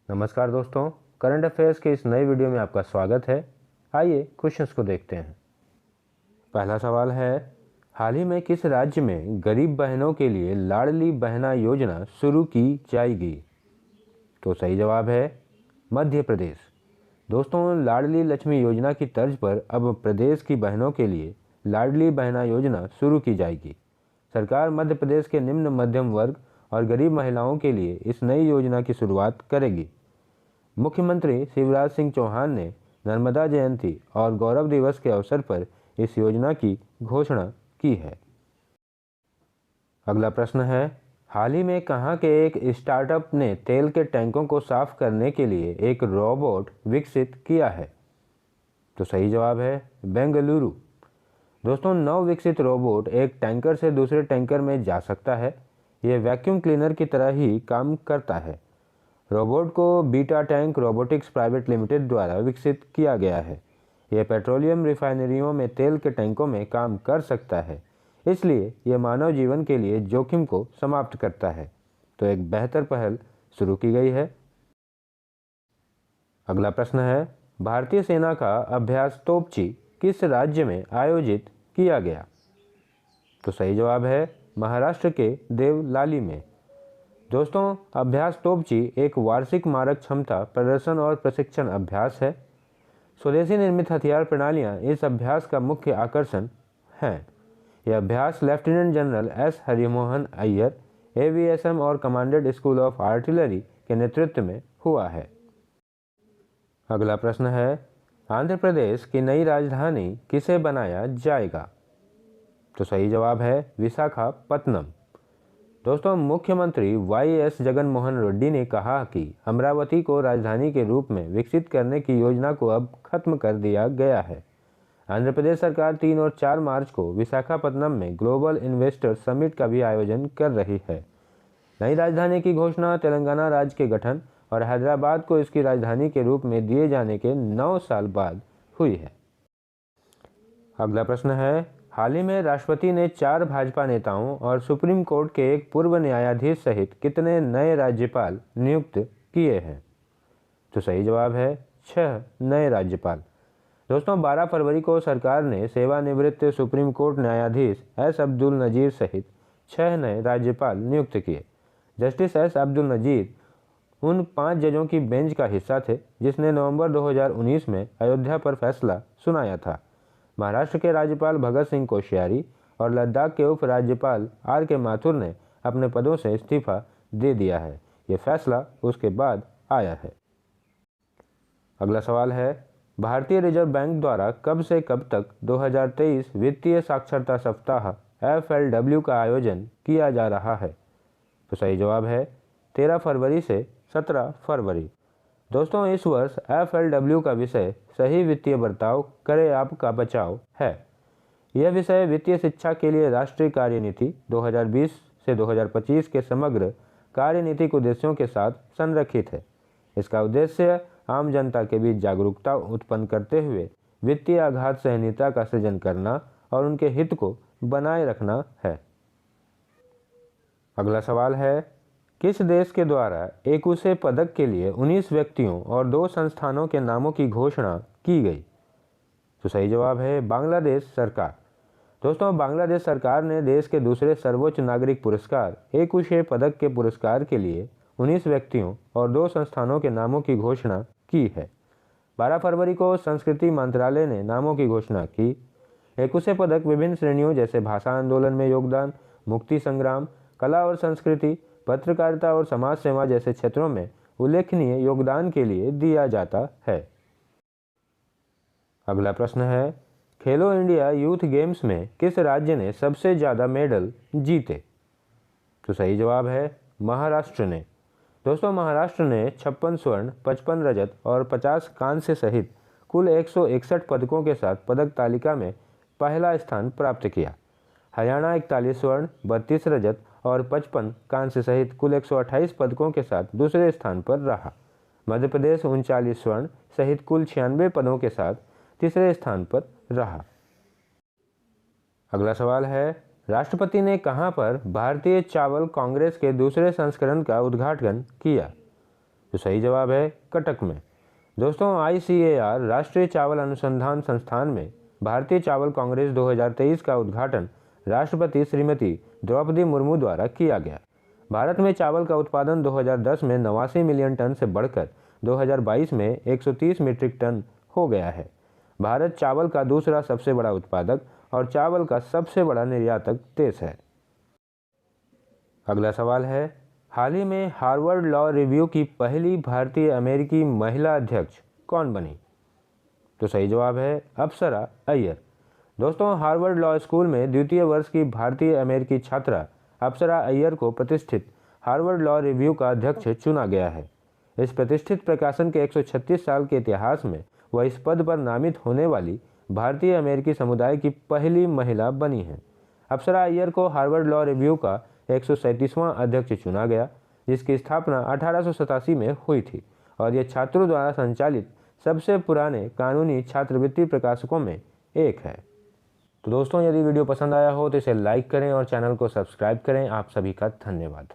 नमस्कार दोस्तों, current affairs के इस नए वीडियो में आपका स्वागत है। आइए क्वेश्चंस को देखते हैं। पहला सवाल है, हाल ही में किस राज्य में गरीब बहनों के लिए लाडली बहना योजना शुरू की जाएगी? तो सही जवाब है मध्य प्रदेश। दोस्तों, लाडली लक्ष्मी योजना की तर्ज पर अब प्रदेश की बहनों के लिए लाडली बहना योजना शुरू की जाएगी। सरकार मध्य प्रदेश के निम्न मध्यम वर्ग और गरीब महिलाओं के लिए इस नई योजना की शुरुआत करेगी। मुख्यमंत्री शिवराज सिंह चौहान ने नर्मदा जयंती और गौरव दिवस के अवसर पर इस योजना की घोषणा की है। अगला प्रश्न है, हाल ही में कहां के एक स्टार्टअप ने तेल के टैंकों को साफ करने के लिए एक रोबोट विकसित किया है? तो सही जवाब है बेंगलुरु। दोस्तों, नव विकसित रोबोट एक टैंकर से दूसरे टैंकर में जा सकता है। यह वैक्यूम क्लीनर की तरह ही काम करता है। रोबोट को beta tank robotics private limited द्वारा विकसित किया गया है। यह पेट्रोलियम रिफाइनरियों में तेल के टैंकों में काम कर सकता है, इसलिए यह मानव जीवन के लिए जोखिम को समाप्त करता है। तो एक बेहतर पहल शुरू की गई है। अगला प्रश्न है, भारतीय सेना का अभ्यास तोपची किस राज्य में आयोजित किया गया? तो सही जवाब है महाराष्ट्र के देवलाली में। दोस्तों, अभ्यास तोपची एक वार्षिक मारक क्षमता प्रदर्शन और प्रशिक्षण अभ्यास है। स्वदेशी निर्मित हथियार प्रणालियां इस अभ्यास का मुख्य आकर्षण हैं। यह अभ्यास lieutenant general S Harimohan Iyer, AVSM और कमांडेड स्कूल ऑफ आर्टिलरी के नेतृत्व में हुआ है। अगला प्रश्न है, आंध्र प्रदेश की नई राजधानी किसे बनाया जाएगा? तो सही जवाब है विशाखापत्तनम। दोस्तों, मुख्यमंत्री वाई.एस. जगनमोहन रेड्डी ने कहा कि अमरावती को राजधानी के रूप में विकसित करने की योजना को अब खत्म कर दिया गया है। आंध्र प्रदेश सरकार 3 और 4 मार्च को विशाखापत्तनम में ग्लोबल इन्वेस्टर समिट का भी आयोजन कर रही है। नई राजधानी की घोषणा तेलंगाना राज्य के गठन और हैदराबाद को इसकी राजधानी के रूप में दिए जाने के 9 साल बाद हुई है। अगला प्रश्न है, हाल ही में राष्ट्रपति ने 4 भाजपा नेताओं और सुप्रीम कोर्ट के एक पूर्व न्यायाधीश सहित कितने नए राज्यपाल नियुक्त किए हैं? तो सही जवाब है 6 नए राज्यपाल। दोस्तों, 12 फरवरी को सरकार ने सेवानिवृत्त सुप्रीम कोर्ट न्यायाधीश एस अब्दुल नजीर सहित 6 नए राज्यपाल नियुक्त किए। जस्टिस एस अब्दुल नजीर उन 5 जजों की बेंच का हिस्सा थे जिसने नवंबर 2019 में अयोध्या पर फैसला सुनाया था। महाराष्ट्र के राज्यपाल भगत सिंह कोश्यारी और लद्दाख के उप राज्यपाल आर के माथुर ने अपने पदों से इस्तीफा दे दिया है। ये फैसला उसके बाद आया है। अगला सवाल है, भारतीय रिजर्व बैंक द्वारा कब से कब तक 2023 वित्तीय साक्षरता सप्ताह FLW का आयोजन किया जा रहा है? तो सही जवाब है 13 फरवरी से 17 फरवरी। दोस्तों, इस वर्ष FLW का विषय सही वित्तीय बर्ताव करे आपका बचाव है। यह विषय वित्तीय शिक्षा के लिए राष्ट्रीय कार्यनीति 2020 से 2025 के समग्र कार्यनीतिक उद्देश्यों के साथ संरेखित है। इसका उद्देश्य आम जनता के बीच जागरूकता उत्पन्न करते हुए वित्तीय आघात सहनीयता का सृजन करना और उनके हित को बनाए रखना है। अगला सवाल है, किस देश के द्वारा एकुशे पदक के लिए 19 व्यक्तियों और 2 संस्थानों के नामों की घोषणा की गई? तो सही जवाब है बांग्लादेश सरकार। दोस्तों, बांग्लादेश सरकार ने देश के दूसरे सर्वोच्च नागरिक पुरस्कार एकुशे पदक के पुरस्कार के लिए 19 व्यक्तियों और 2 संस्थानों के नामों की घोषणा की है। 12 फरवरी को संस्कृति मंत्रालय ने नामों की घोषणा की। एकुशे पदक विभिन्न श्रेणियों जैसे भाषा आंदोलन में योगदान, मुक्ति संग्राम, कला और संस्कृति, पत्रकारिता और समाज सेवा जैसे क्षेत्रों में उल्लेखनीय योगदान के लिए दिया जाता है। अगला प्रश्न है, खेलो इंडिया यूथ गेम्स में किस राज्य ने सबसे ज़्यादा मेडल जीते? तो सही जवाब है महाराष्ट्र ने। दोस्तों, महाराष्ट्र ने 56 स्वर्ण, 55 रजत और 50 कांस्य सहित कुल 161 पदकों के साथ पदक तालिका में पहला स्थान प्राप्त किया। हरियाणा 41 स्वर्ण, 32 रजत और 55 कांस्य सहित कुल 128 पदकों के साथ दूसरे स्थान पर रहा। मध्य प्रदेश 39 स्वर्ण सहित कुल 96 पदों के साथ तीसरे स्थान पर रहा। अगला सवाल है, राष्ट्रपति ने कहां पर भारतीय चावल कांग्रेस के दूसरे संस्करण का उद्घाटन किया? तो सही जवाब है कटक में। दोस्तों, ICAR राष्ट्रीय चावल अनुसंधान संस्थान में भारतीय चावल कांग्रेस 2023 का उद्घाटन राष्ट्रपति श्रीमती द्रौपदी मुर्मू द्वारा किया गया। भारत में चावल का उत्पादन 2010 में 89 मिलियन टन से बढ़कर 2022 में 130 मीट्रिक टन हो गया है। भारत चावल का दूसरा सबसे बड़ा उत्पादक और चावल का सबसे बड़ा निर्यातक देश है। अगला सवाल है, हाल ही में हार्वर्ड लॉ रिव्यू की पहली भारतीय अमेरिकी महिला अध्यक्ष कौन बनी? तो सही जवाब है अप्सरा अय्यर। दोस्तों, हार्वर्ड लॉ स्कूल में द्वितीय वर्ष की भारतीय अमेरिकी छात्रा अप्सरा अय्यर को प्रतिष्ठित हार्वर्ड लॉ रिव्यू का अध्यक्ष चुना गया है। इस प्रतिष्ठित प्रकाशन के 136 साल के इतिहास में वह इस पद पर नामित होने वाली भारतीय अमेरिकी समुदाय की पहली महिला बनी है। अप्सरा अय्यर को हार्वर्ड लॉ रिव्यू का 137वां अध्यक्ष चुना गया, जिसकी स्थापना 1887 में हुई थी और यह छात्रों द्वारा संचालित सबसे पुराने कानूनी छात्रवृत्ति प्रकाशकों में एक है। तो दोस्तों, यदि वीडियो पसंद आया हो तो इसे लाइक करें और चैनल को सब्सक्राइब करें। आप सभी का धन्यवाद।